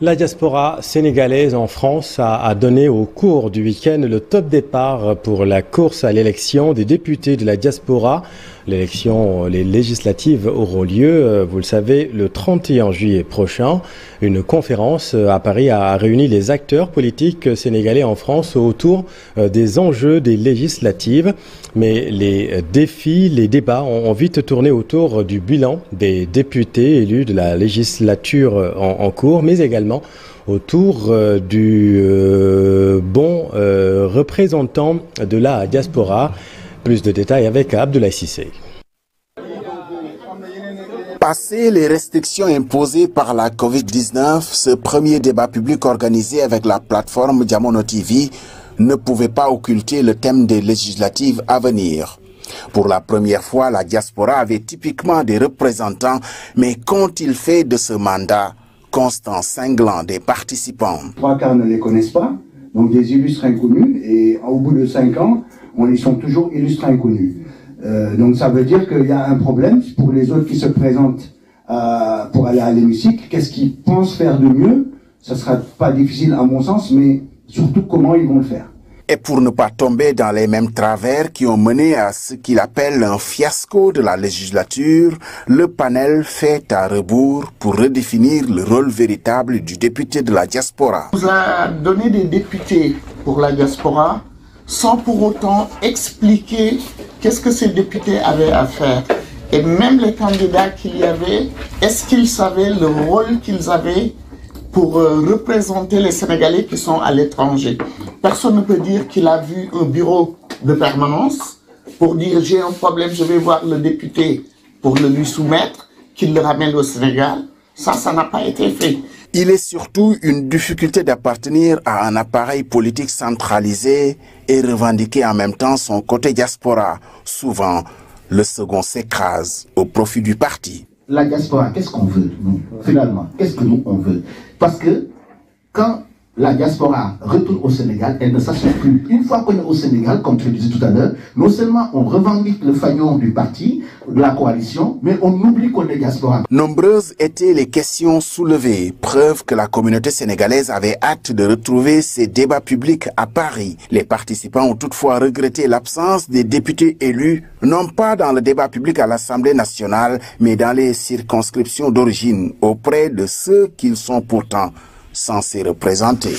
La diaspora sénégalaise en France a donné au cours du week-end le top départ pour la course à l'élection des députés de la diaspora. Les législatives auront lieu, vous le savez, le 31 juillet prochain. Une conférence à Paris a réuni les acteurs politiques sénégalais en France autour des enjeux des législatives. Mais les défis, les débats ont vite tourné autour du bilan des députés élus de la législature en cours, mais également autour du bon représentant de la diaspora. Plus de détails avec Abdoulaye Cissé. Passé les restrictions imposées par la Covid-19, ce premier débat public organisé avec la plateforme Diamono TV ne pouvait pas occulter le thème des législatives à venir. Pour la première fois, la diaspora avait typiquement des représentants, mais qu'ont-ils fait de ce mandat constant, cinglant des participants? Trois quarts ne les connaissent pas, donc des illustres inconnus, et au bout de 5 ans, ils sont toujours illustres inconnus. Donc ça veut dire qu'il y a un problème pour les autres qui se présentent pour aller à l'hémicycle. Qu'est-ce qu'ils pensent faire de mieux? Ça sera pas difficile à mon sens, mais surtout comment ils vont le faire. Et pour ne pas tomber dans les mêmes travers qui ont mené à ce qu'il appelle un fiasco de la législature, le panel fait à rebours pour redéfinir le rôle véritable du député de la diaspora. On vous a donné des députés pour la diaspora sans pour autant expliquer qu'est-ce que ces députés avaient à faire. Et même les candidats qu'il y avait, est-ce qu'ils savaient le rôle qu'ils avaient pour représenter les Sénégalais qui sont à l'étranger? Personne ne peut dire qu'il a vu un bureau de permanence pour dire j'ai un problème, je vais voir le député pour le lui soumettre, qu'il le ramène au Sénégal. Ça n'a pas été fait. Il est surtout une difficulté d'appartenir à un appareil politique centralisé et revendiquer en même temps son côté diaspora. Souvent, le second s'écrase au profit du parti. La diaspora, qu'est-ce qu'on veut, nous, finalement? Qu'est-ce que nous, on veut? Parce que quand la diaspora retourne au Sénégal, elle ne s'assure plus. Une fois qu'on est au Sénégal, comme tu le disais tout à l'heure, non seulement on revendique le fanion du parti, de la coalition, mais on oublie qu'on est diaspora. Nombreuses étaient les questions soulevées, preuve que la communauté sénégalaise avait hâte de retrouver ces débats publics à Paris. Les participants ont toutefois regretté l'absence des députés élus, non pas dans le débat public à l'Assemblée nationale, mais dans les circonscriptions d'origine, auprès de ceux qu'ils sont pourtant censés représenter.